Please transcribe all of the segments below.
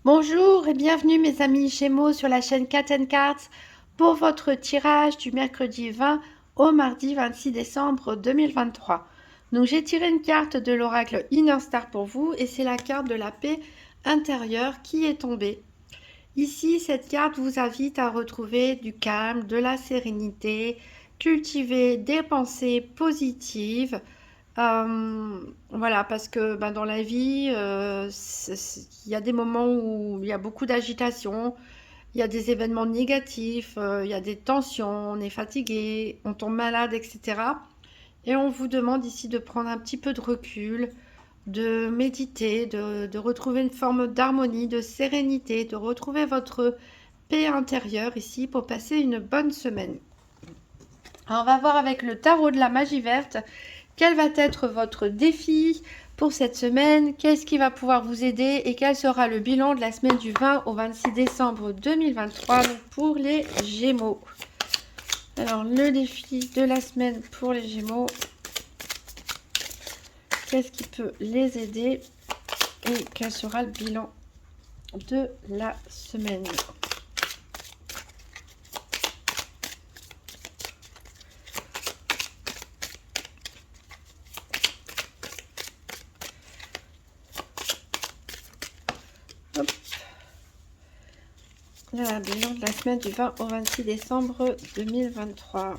Bonjour et bienvenue mes amis Gémeaux sur la chaîne Cat Cards pour votre tirage du mercredi 20 au mardi 26 décembre 2023. Donc j'ai tiré une carte de l'oracle Inner Star pour vous et c'est la carte de la paix intérieure qui est tombée. Ici, cette carte vous invite à retrouver du calme, de la sérénité, cultiver des pensées positives. Voilà, parce que dans la vie, il y a des moments où il y a beaucoup d'agitation, il y a des événements négatifs, il y a des tensions, on est fatigué, on tombe malade, etc. Et on vous demande ici de prendre un petit peu de recul, de méditer, de retrouver une forme d'harmonie, de sérénité, de retrouver votre paix intérieure ici pour passer une bonne semaine. Alors on va voir avec le tarot de la magie verte quel va être votre défi pour cette semaine, qu'est-ce qui va pouvoir vous aider et quel sera le bilan de la semaine du 20 au 26 décembre 2023 pour les Gémeaux. Alors le défi de la semaine pour les Gémeaux, qu'est-ce qui peut les aider et quel sera le bilan de la semaine. Hop. Là, bilan de la semaine du 20 au 26 décembre 2023.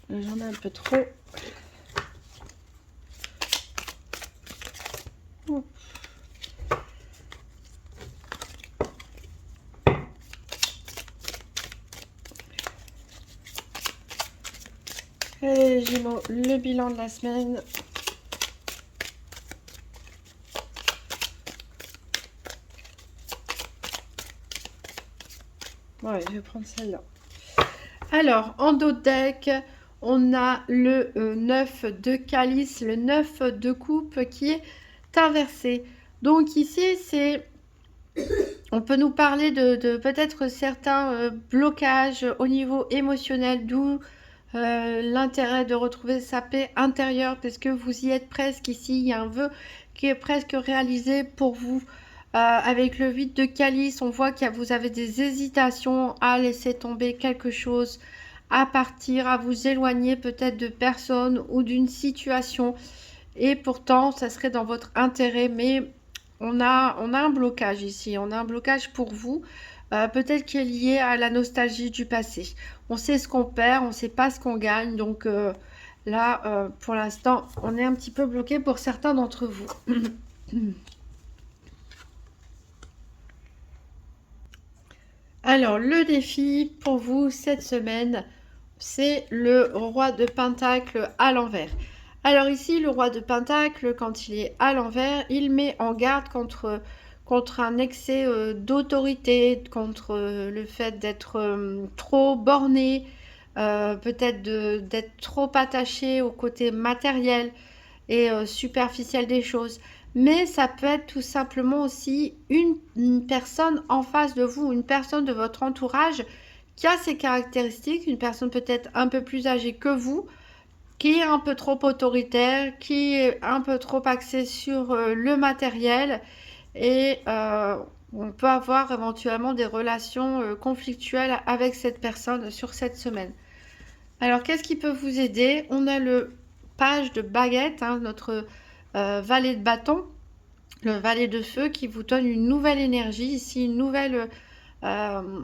J'en ai un peu trop. Allez les Gémeaux, le bilan de la semaine. Ouais, je vais prendre celle-là. Alors, en dos de deck, on a le 9 de calice, le 9 de coupe qui est inversé. Donc ici, on peut nous parler de peut-être certains blocages au niveau émotionnel, d'où l'intérêt de retrouver sa paix intérieure, parce que vous y êtes presque ici. Il y a un vœu qui est presque réalisé pour vous. Avec le 8 de calice, on voit que vous avez des hésitations à laisser tomber quelque chose, à partir, à vous éloigner peut-être de personnes ou d'une situation. Et pourtant, ça serait dans votre intérêt, mais on a un blocage ici. On a un blocage pour vous, peut-être qui est lié à la nostalgie du passé. On sait ce qu'on perd, on ne sait pas ce qu'on gagne. Donc là, pour l'instant, on est un petit peu bloqué pour certains d'entre vous. Alors, le défi pour vous cette semaine, c'est le roi de Pentacle à l'envers. Alors ici, le roi de Pentacle, quand il est à l'envers, il met en garde contre un excès d'autorité, contre le fait d'être trop borné, peut-être d'être trop attaché au côté matériel et superficielle des choses. Mais ça peut être tout simplement aussi une personne en face de vous, une personne de votre entourage qui a ces caractéristiques, une personne peut-être un peu plus âgée que vous, qui est un peu trop autoritaire, qui est un peu trop axée sur le matériel et on peut avoir éventuellement des relations conflictuelles avec cette personne sur cette semaine. Alors, qu'est-ce qui peut vous aider? On a le page de baguette, hein, notre valet de bâton, le valet de feu qui vous donne une nouvelle énergie, ici une nouvelle... euh,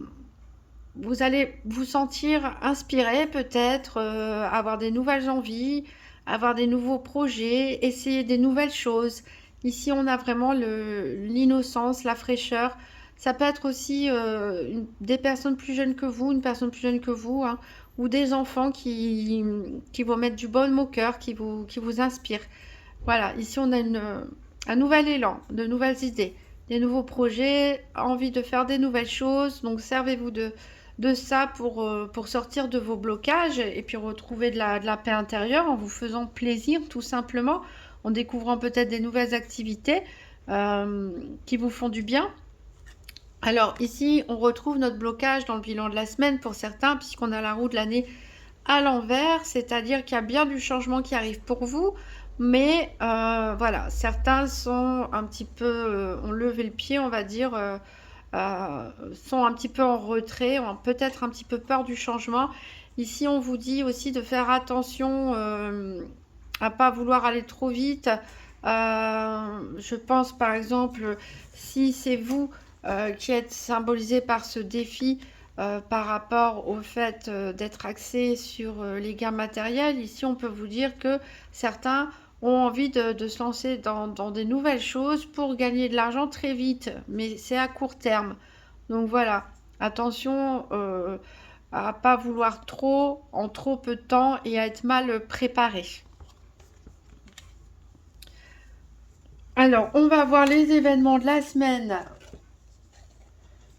vous allez vous sentir inspiré peut-être, avoir des nouvelles envies, avoir des nouveaux projets, essayer des nouvelles choses. Ici, on a vraiment l'innocence, la fraîcheur. Ça peut être aussi des personnes plus jeunes que vous, une personne plus jeune que vous, hein, ou des enfants qui vont mettre du baume au cœur, qui vous inspirent. Voilà, ici on a un nouvel élan, de nouvelles idées, des nouveaux projets, envie de faire des nouvelles choses. Donc servez-vous de ça pour sortir de vos blocages et puis retrouver de la paix intérieure en vous faisant plaisir tout simplement, en découvrant peut-être des nouvelles activités qui vous font du bien. Alors ici, on retrouve notre blocage dans le bilan de la semaine pour certains, puisqu'on a la roue de l'année à l'envers, c'est-à-dire qu'il y a bien du changement qui arrive pour vous. Mais voilà, certains sont un petit peu, ont levé le pied, on va dire, sont un petit peu en retrait, ont peut-être un petit peu peur du changement. Ici, on vous dit aussi de faire attention à pas vouloir aller trop vite. Je pense par exemple, si c'est vous qui êtes symbolisé par ce défi, par rapport au fait d'être axé sur les gains matériels, ici on peut vous dire que certains ont envie de se lancer dans des nouvelles choses pour gagner de l'argent très vite, mais c'est à court terme. Donc voilà, attention à pas vouloir trop en trop peu de temps et à être mal préparé. Alors, on va voir les événements de la semaine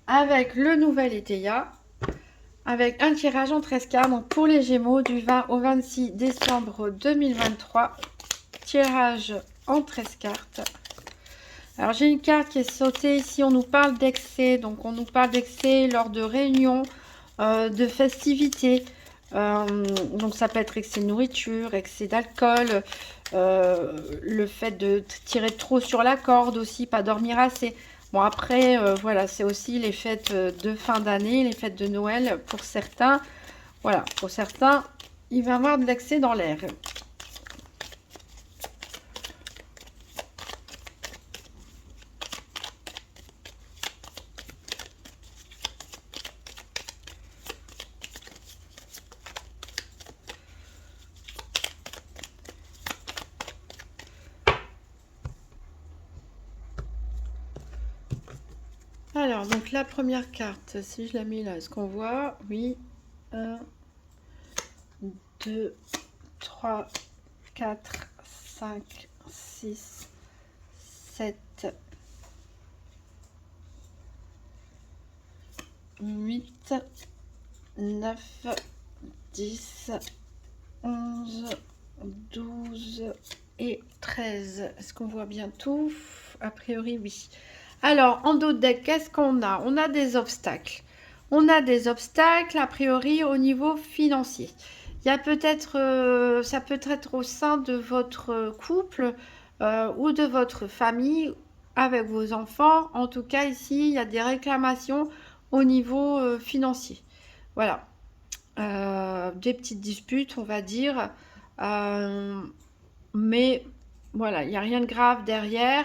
avec le nouvel ETEA, avec un tirage en 13 cartes, donc pour les Gémeaux du 20 au 26 décembre 2023. Tirage en 13 cartes. Alors j'ai une carte qui est sautée ici, on nous parle d'excès, donc on nous parle d'excès lors de réunions, de festivités, donc ça peut être excès de nourriture, excès d'alcool, le fait de tirer trop sur la corde aussi, pas dormir assez. Bon après, voilà, c'est aussi les fêtes de fin d'année, les fêtes de Noël pour certains. Voilà, pour certains, il va y avoir de l'excès dans l'air. Alors, donc la première carte, si je la mets là, est-ce qu'on voit? Oui. 1, 2, 3, 4, 5, 6, 7, 8, 9, 10, 11, 12 et 13. Est-ce qu'on voit bien tout? A priori, oui. Alors, en dos de deck, qu'est-ce qu'on a? On a des obstacles. On a des obstacles, a priori, au niveau financier. Il y a peut-être, ça peut être au sein de votre couple ou de votre famille avec vos enfants. En tout cas, ici, il y a des réclamations au niveau financier. Voilà. Des petites disputes, on va dire. Mais voilà, il n'y a rien de grave derrière.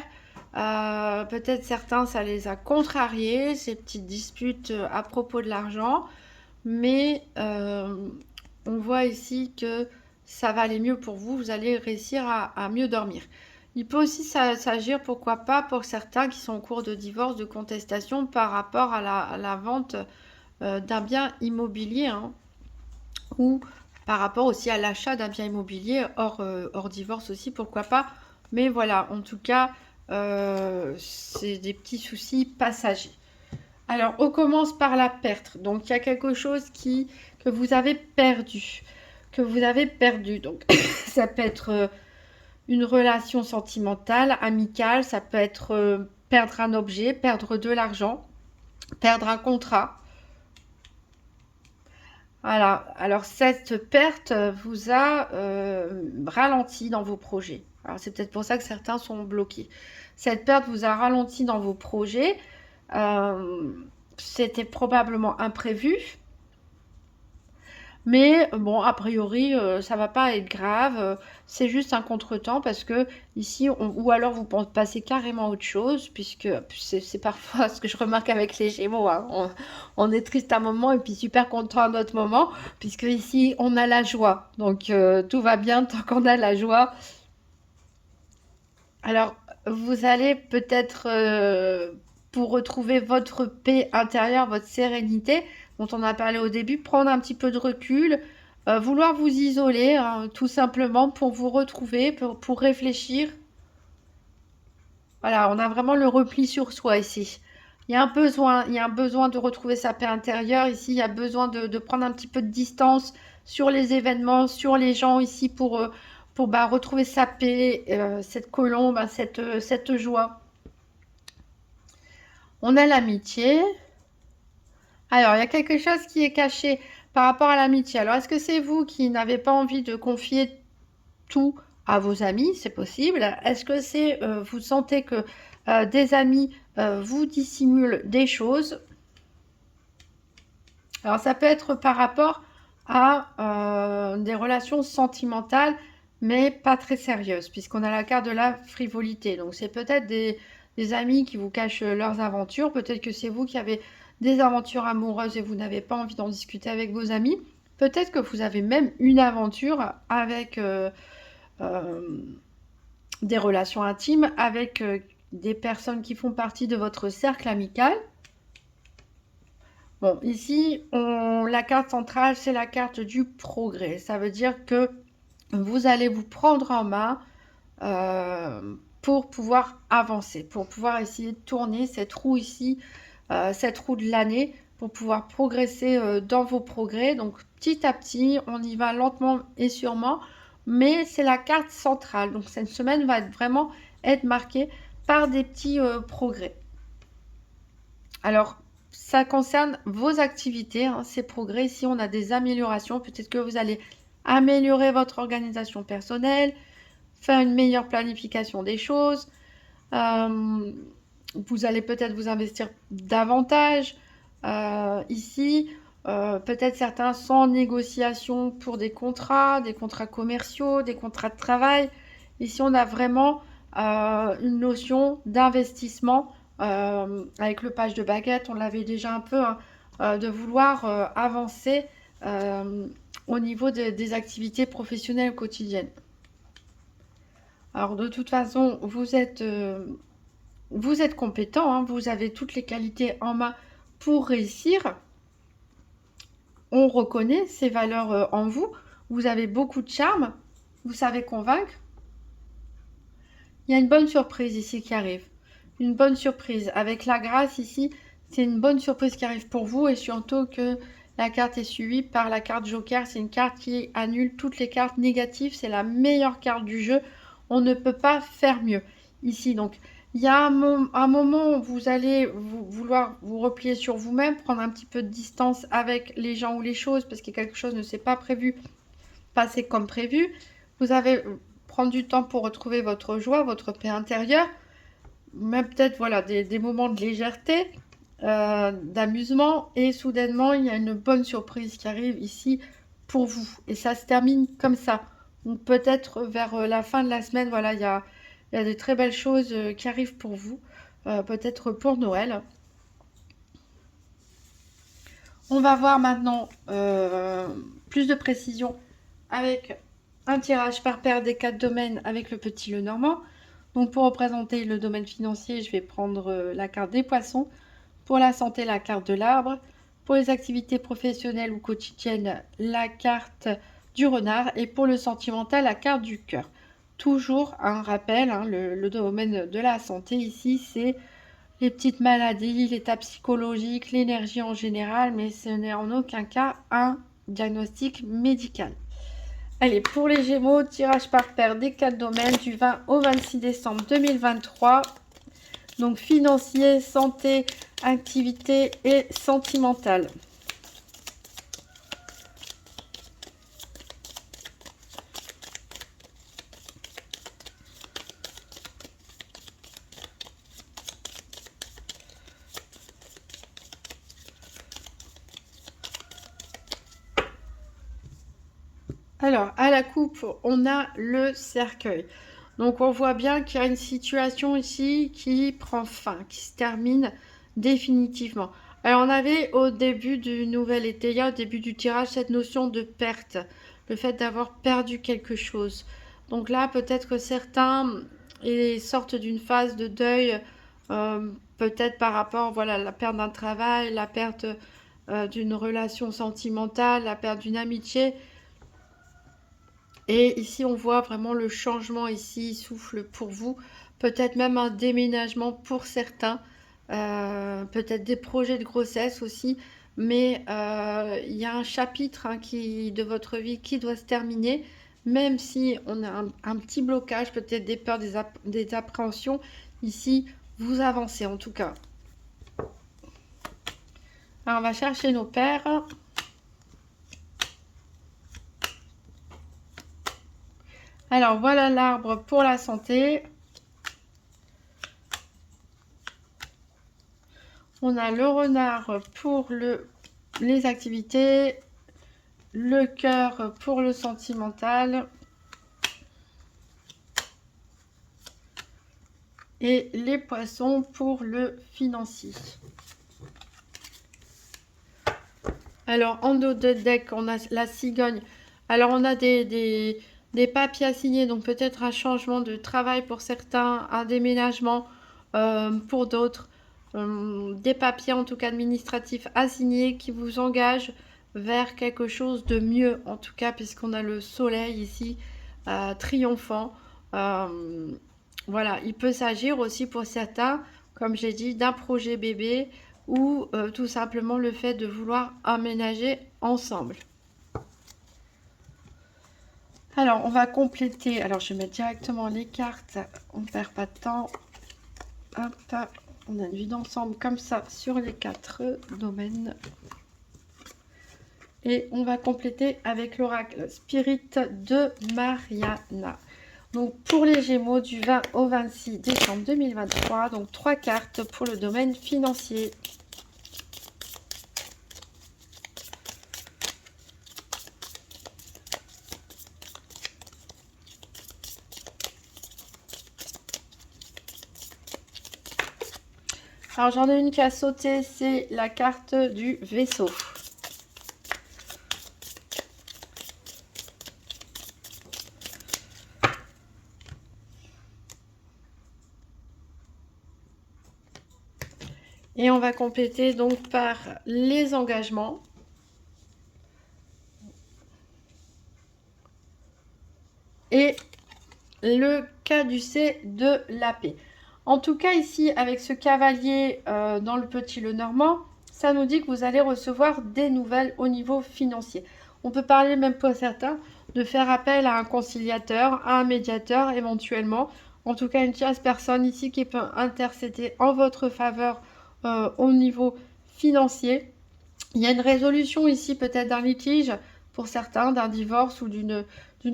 Peut-être certains, ça les a contrariés, ces petites disputes à propos de l'argent. Mais on voit ici que ça va aller mieux pour vous. Vous allez réussir à mieux dormir. Il peut aussi s'agir, pourquoi pas, pour certains qui sont en cours de divorce, de contestation par rapport à la vente d'un bien immobilier, hein, ou par rapport aussi à l'achat d'un bien immobilier hors divorce aussi, pourquoi pas. Mais voilà, en tout cas, c'est des petits soucis passagers. Alors, on commence par la perte. Donc, il y a quelque chose que vous avez perdu. Que vous avez perdu. Donc, ça peut être une relation sentimentale, amicale. Ça peut être perdre un objet, perdre de l'argent, perdre un contrat. Voilà. Alors, cette perte vous a ralenti dans vos projets. Alors, c'est peut-être pour ça que certains sont bloqués. Cette perte vous a ralenti dans vos projets. C'était probablement imprévu. Mais bon, a priori, ça va pas être grave. C'est juste un contretemps parce que ici, ou alors vous passez carrément à autre chose, puisque c'est parfois ce que je remarque avec les Gémeaux, hein. On est triste à un moment et puis super content à un autre moment, puisque ici, on a la joie. Donc, tout va bien tant qu'on a la joie. Alors, vous allez peut-être, pour retrouver votre paix intérieure, votre sérénité, dont on a parlé au début, prendre un petit peu de recul, vouloir vous isoler, hein, tout simplement pour vous retrouver, pour réfléchir. Voilà, on a vraiment le repli sur soi ici. Il y a un besoin de retrouver sa paix intérieure. Ici, il y a besoin de prendre un petit peu de distance sur les événements, sur les gens ici pour retrouver sa paix, cette colombe, hein, cette joie. On a l'amitié. Alors, il y a quelque chose qui est caché par rapport à l'amitié. Alors, est-ce que c'est vous qui n'avez pas envie de confier tout à vos amis, c'est possible. Est-ce que c'est, vous sentez que des amis vous dissimulent des choses? Alors ça peut être par rapport à des relations sentimentales, mais pas très sérieuses, puisqu'on a la carte de la frivolité. Donc c'est peut-être des amis qui vous cachent leurs aventures, peut-être que c'est vous qui avez des aventures amoureuses et vous n'avez pas envie d'en discuter avec vos amis. Peut-être que vous avez même une aventure avec euh, des relations intimes, avec des personnes qui font partie de votre cercle amical. Bon, ici, la carte centrale, c'est la carte du progrès. Ça veut dire que vous allez vous prendre en main pour pouvoir avancer, pour pouvoir essayer de tourner cette roue ici, cette roue de l'année, pour pouvoir progresser dans vos progrès. Donc, petit à petit, on y va lentement et sûrement, mais c'est la carte centrale. Donc, cette semaine va vraiment être marquée par des petits progrès. Alors, ça concerne vos activités, hein, ces progrès. Ici, on a des améliorations. Peut-être que vous allez améliorer votre organisation personnelle, faire une meilleure planification des choses. Euh, vous allez peut-être vous investir davantage. Ici, peut-être certains sont en négociation pour des contrats commerciaux, des contrats de travail. Ici, on a vraiment une notion d'investissement avec le page de baguette. On l'avait déjà un peu, hein, de vouloir avancer euh, au niveau des activités professionnelles quotidiennes. Alors, de toute façon, vous êtes compétent, hein, vous avez toutes les qualités en main pour réussir. On reconnaît ces valeurs en vous. Vous avez beaucoup de charme. Vous savez convaincre. Il y a une bonne surprise ici qui arrive. Une bonne surprise. Avec la grâce ici, c'est une bonne surprise qui arrive pour vous et surtout que la carte est suivie par la carte Joker. C'est une carte qui annule toutes les cartes négatives. C'est la meilleure carte du jeu. On ne peut pas faire mieux ici. Donc, il y a un moment où vous allez vouloir vous replier sur vous-même, prendre un petit peu de distance avec les gens ou les choses parce que quelque chose ne s'est pas prévu, passer comme prévu. Vous avez prendre du temps pour retrouver votre joie, votre paix intérieure, même peut-être voilà des moments de légèreté, d'amusement, et soudainement il y a une bonne surprise qui arrive ici pour vous. Et ça se termine comme ça. Donc peut-être vers la fin de la semaine, voilà, il y a des très belles choses qui arrivent pour vous, peut-être pour Noël. On va voir maintenant plus de précision avec un tirage par paire des 4 domaines avec le petit Lenormand. Donc pour représenter le domaine financier, je vais prendre la carte des poissons. Pour la santé, la carte de l'arbre. Pour les activités professionnelles ou quotidiennes, la carte du renard. Et pour le sentimental, la carte du cœur. Toujours un rappel, hein, le domaine de la santé ici, c'est les petites maladies, l'état psychologique, l'énergie en général, mais ce n'est en aucun cas un diagnostic médical. Allez, pour les Gémeaux, tirage par paire des 4 domaines du 20 au 26 décembre 2023. Donc financier, santé, activité et sentimental. Alors, à la coupe, on a le cercueil. Donc, on voit bien qu'il y a une situation ici qui prend fin, qui se termine définitivement. Alors, on avait au début du nouvel été, au début du tirage, cette notion de perte, le fait d'avoir perdu quelque chose. Donc là, peut-être que certains sortent d'une phase de deuil, peut-être par rapport, voilà, à la perte d'un travail, la perte d'une relation sentimentale, la perte d'une amitié. Et ici, on voit vraiment le changement ici, souffle pour vous. Peut-être même un déménagement pour certains. Peut-être des projets de grossesse aussi. Mais il y a un chapitre, hein, de votre vie qui doit se terminer. Même si on a un petit blocage, peut-être des peurs, des appréhensions. Ici, vous avancez en tout cas. Alors, on va chercher nos paires. Alors, voilà l'arbre pour la santé. On a le renard pour les activités, le cœur pour le sentimental et les poissons pour le financier. Alors, en dos de deck, on a la cigogne. Alors, on a des papiers à signer, donc peut-être un changement de travail pour certains, un déménagement pour d'autres. Des papiers, en tout cas administratifs, à signer qui vous engagent vers quelque chose de mieux, en tout cas, puisqu'on a le soleil ici, triomphant. Voilà, il peut s'agir aussi pour certains, comme j'ai dit, d'un projet bébé ou tout simplement le fait de vouloir aménager ensemble. Alors, on va compléter. Alors, je vais mettre directement les cartes. On ne perd pas de temps. Hop, on a une vue d'ensemble comme ça sur les 4 domaines. Et on va compléter avec l'oracle Spirit de Mariana. Donc, pour les Gémeaux, du 20 au 26 décembre 2023. Donc, 3 cartes pour le domaine financier. Alors, j'en ai une qui a sauté, c'est la carte du vaisseau. Et on va compléter donc par les engagements. Et le caducée de la paix. En tout cas, ici, avec ce cavalier dans le petit Lenormand, ça nous dit que vous allez recevoir des nouvelles au niveau financier. On peut parler même pour certains de faire appel à un conciliateur, à un médiateur éventuellement. En tout cas, une tierce personne ici qui peut intercéder en votre faveur au niveau financier. Il y a une résolution ici peut-être d'un litige pour certains, d'un divorce ou d'une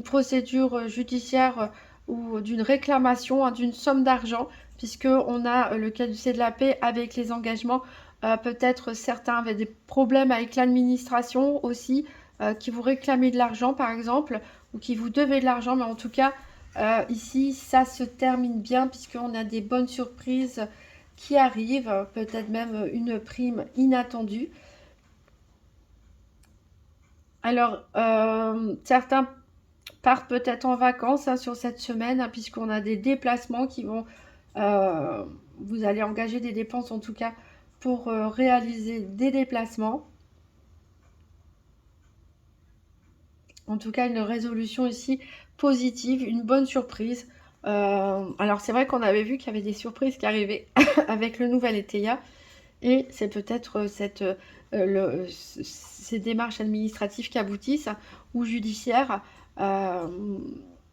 procédure judiciaire ou d'une réclamation, hein, d'une somme d'argent, puisqu'on a le caducée de la paix avec les engagements. Peut-être certains avaient des problèmes avec l'administration aussi, qui vous réclamaient de l'argent par exemple, ou qui vous devaient de l'argent, mais en tout cas, ici, ça se termine bien, puisqu'on a des bonnes surprises qui arrivent, peut-être même une prime inattendue. Alors, certains partent peut-être en vacances hein, sur cette semaine, hein, puisqu'on a des déplacements qui vont... vous allez engager des dépenses en tout cas pour réaliser des déplacements. En tout cas, une résolution ici positive, une bonne surprise. Alors, c'est vrai qu'on avait vu qu'il y avait des surprises qui arrivaient avec le nouvel ETIA. Et c'est peut-être ces démarches administratives qui aboutissent ou judiciaires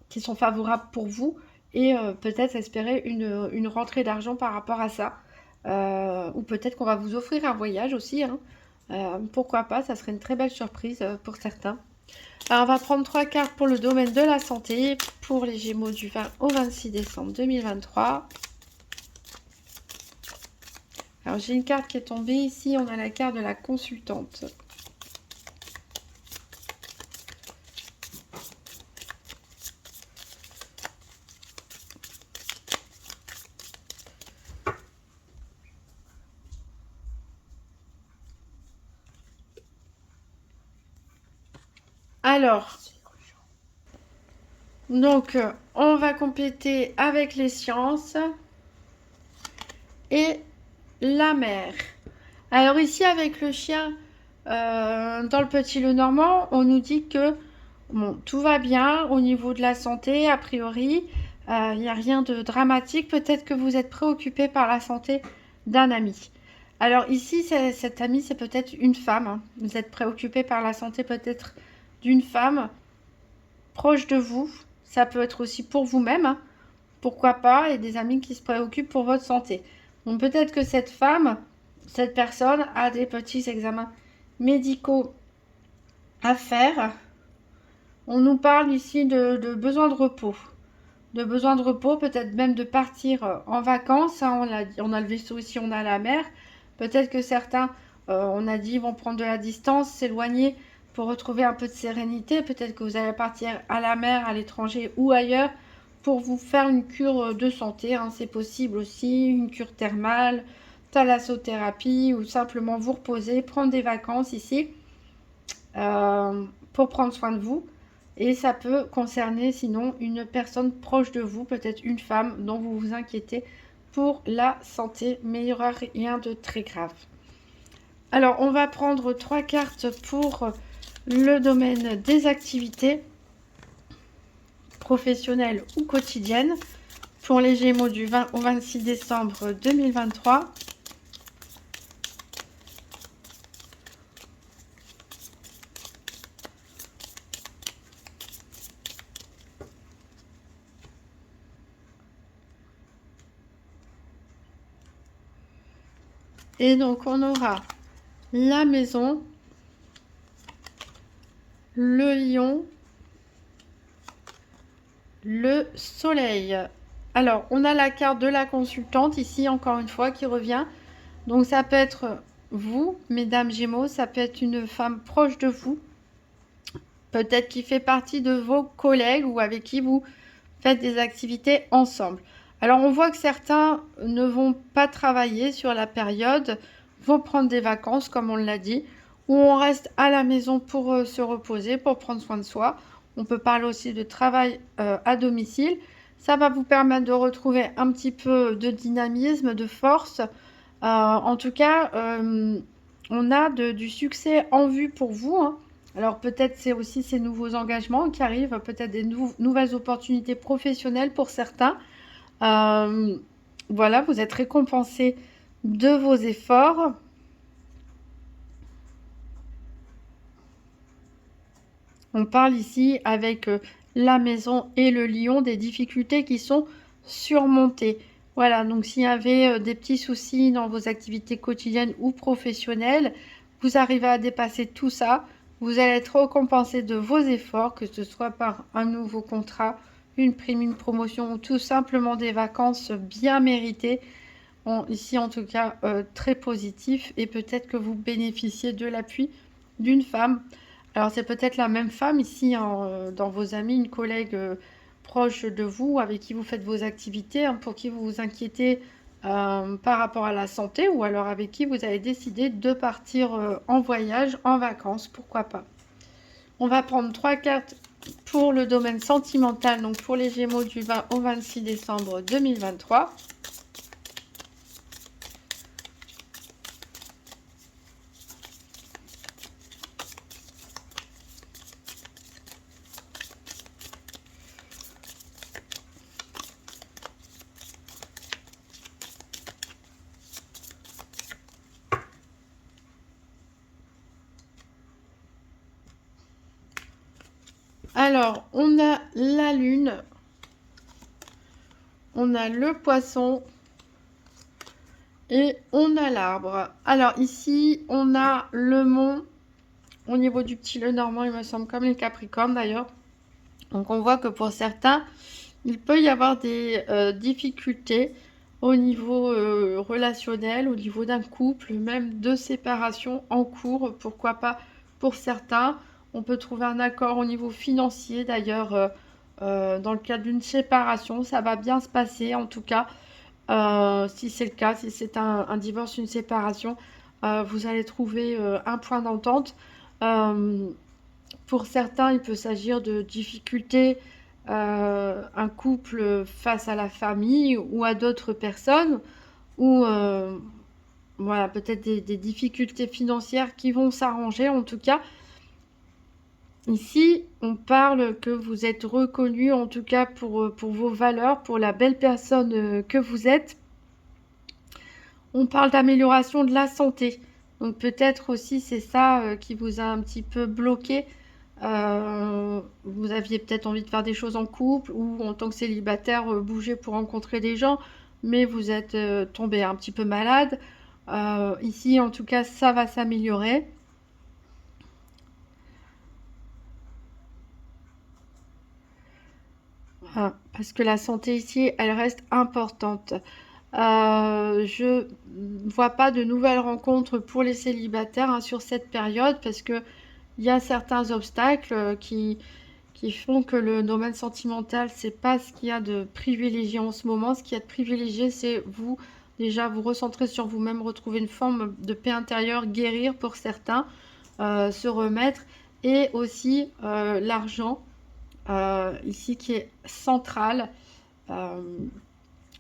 qui sont favorables pour vous et peut-être espérer une rentrée d'argent par rapport à ça. Ou peut-être qu'on va vous offrir un voyage aussi. Hein. Pourquoi pas, ça serait une très belle surprise pour certains. Alors, on va prendre 3 cartes pour le domaine de la santé pour les Gémeaux du 20 au 26 décembre 2023. Alors, j'ai une carte qui est tombée ici. On a la carte de la consultante. Alors, donc, on va compléter avec les sciences et la mer. Alors ici, avec le chien dans le petit Lenormand, on nous dit que bon, tout va bien au niveau de la santé, a priori. Il n'y a rien de dramatique. Peut-être que vous êtes préoccupé par la santé d'un ami. Alors ici, cet ami, c'est peut-être une femme. Hein. Vous êtes préoccupé par la santé peut-être d'une femme proche de vous. Ça peut être aussi pour vous-même. Hein. Pourquoi pas, et des amis qui se préoccupent pour votre santé. Donc peut-être que cette femme, cette personne a des petits examens médicaux à faire. On nous parle ici de besoin de repos. De besoin de repos, peut-être même de partir en vacances. Hein, on a le vaisseau ici, on a la mer. Peut-être que certains, on a dit, vont prendre de la distance, s'éloigner pour retrouver un peu de sérénité. Peut-être que vous allez partir à la mer, à l'étranger ou ailleurs pour vous faire une cure de santé. Hein, c'est possible aussi, une cure thermale, thalassothérapie ou simplement vous reposer, prendre des vacances ici pour prendre soin de vous. Et ça peut concerner sinon une personne proche de vous, peut-être une femme dont vous vous inquiétez pour la santé, mais il n'y aura rien de très grave. Alors, on va prendre 3 cartes pour le domaine des activités professionnelles ou quotidiennes pour les Gémeaux du 20 au 26 décembre 2023. Et donc, on aura la maison, le lion, le soleil. Alors, on a la carte de la consultante ici, encore une fois, qui revient. Donc, ça peut être vous, mesdames Gémeaux, ça peut être une femme proche de vous, peut-être qui fait partie de vos collègues ou avec qui vous faites des activités ensemble. Alors, on voit que certains ne vont pas travailler sur la période, vont prendre des vacances, comme on l'a dit, ou on reste à la maison pour se reposer, pour prendre soin de soi. On peut parler aussi de travail à domicile. Ça va vous permettre de retrouver un petit peu de dynamisme, de force. En tout cas, on a du succès en vue pour vous. Hein. Alors peut-être c'est aussi ces nouveaux engagements qui arrivent, peut-être des nouvelles opportunités professionnelles pour certains. Voilà, vous êtes récompensé de vos efforts. On parle ici avec la maison et le lion des difficultés qui sont surmontées. Voilà, donc s'il y avait des petits soucis dans vos activités quotidiennes ou professionnelles, vous arrivez à dépasser tout ça. Vous allez être récompensé de vos efforts, que ce soit par un nouveau contrat, une prime, une promotion ou tout simplement des vacances bien méritées. Ici, en tout cas, très positif et peut-être que vous bénéficiez de l'appui d'une femme. Alors, c'est peut-être la même femme ici, hein, dans vos amis, une collègue proche de vous, avec qui vous faites vos activités, hein, pour qui vous vous inquiétez par rapport à la santé, ou alors avec qui vous avez décidé de partir en voyage, en vacances, pourquoi pas. On va prendre 3 cartes pour le domaine sentimental, donc pour les Gémeaux du 20 au 26 décembre 2023. Alors, on a la lune, on a le poisson et on a l'arbre. Alors ici, on a le mont au niveau du petit le normand, il me semble, comme les capricornes d'ailleurs. Donc on voit que pour certains, il peut y avoir des difficultés au niveau relationnel, au niveau d'un couple, même de séparation en cours, pourquoi pas pour certains. On peut trouver un accord au niveau financier d'ailleurs dans le cadre d'une séparation, ça va bien se passer en tout cas. Si c'est le cas, si c'est un divorce, une séparation, vous allez trouver un point d'entente. Euh, pour certains, il peut s'agir de difficultés, un couple face à la famille ou à d'autres personnes, ou voilà, peut-être des difficultés financières qui vont s'arranger. En tout cas, ici, on parle que vous êtes reconnu, en tout cas pour vos valeurs, pour la belle personne que vous êtes. On parle d'amélioration de la santé. Donc peut-être aussi c'est ça qui vous a un petit peu bloqué. Vous aviez peut-être envie de faire des choses en couple ou en tant que célibataire, bouger pour rencontrer des gens, mais vous êtes tombé un petit peu malade. Ici, en tout cas, ça va s'améliorer. Parce que la santé ici, elle reste importante. Je ne vois pas de nouvelles rencontres pour les célibataires hein, sur cette période parce que il y a certains obstacles qui font que le domaine sentimental, c'est pas ce qu'il y a de privilégié en ce moment. Ce qu'il y a de privilégié, c'est vous, déjà, vous recentrer sur vous-même, retrouver une forme de paix intérieure, guérir pour certains, se remettre, et aussi l'argent, ici, qui est central. Euh,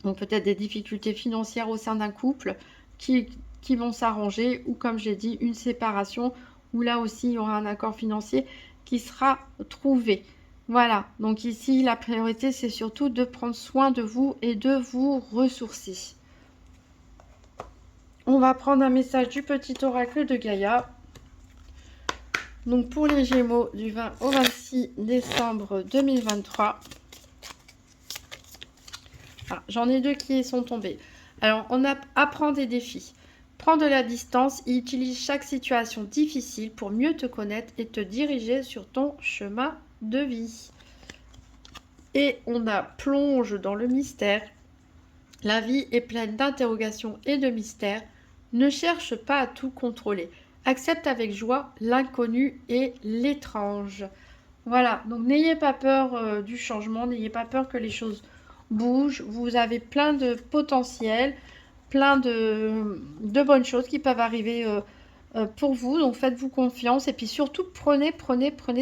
donc peut-être des difficultés financières au sein d'un couple qui, qui vont s'arranger, ou comme j'ai dit, une séparation, où là aussi, il y aura un accord financier qui sera trouvé. Voilà, donc ici, la priorité, c'est surtout de prendre soin de vous et de vous ressourcer. On va prendre un message du petit oracle de Gaïa. Donc pour les Gémeaux, du 20 au 26 décembre 2023. Ah, j'en ai deux qui sont tombés. Alors, on apprend des défis. Prends de la distance et utilise chaque situation difficile pour mieux te connaître et te diriger sur ton chemin de vie. Et on a plonge dans le mystère. La vie est pleine d'interrogations et de mystères. Ne cherche pas à tout contrôler. Accepte avec joie l'inconnu et l'étrange. Voilà, donc n'ayez pas peur du changement, n'ayez pas peur que les choses bougent. Vous avez plein de potentiel, plein de bonnes choses qui peuvent arriver pour vous. Donc faites-vous confiance et puis surtout prenez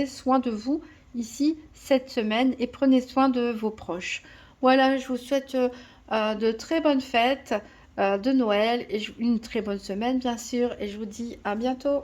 soin de vous ici cette semaine et prenez soin de vos proches. Voilà, je vous souhaite de très bonnes fêtes de Noël et une très bonne semaine bien sûr et je vous dis à bientôt.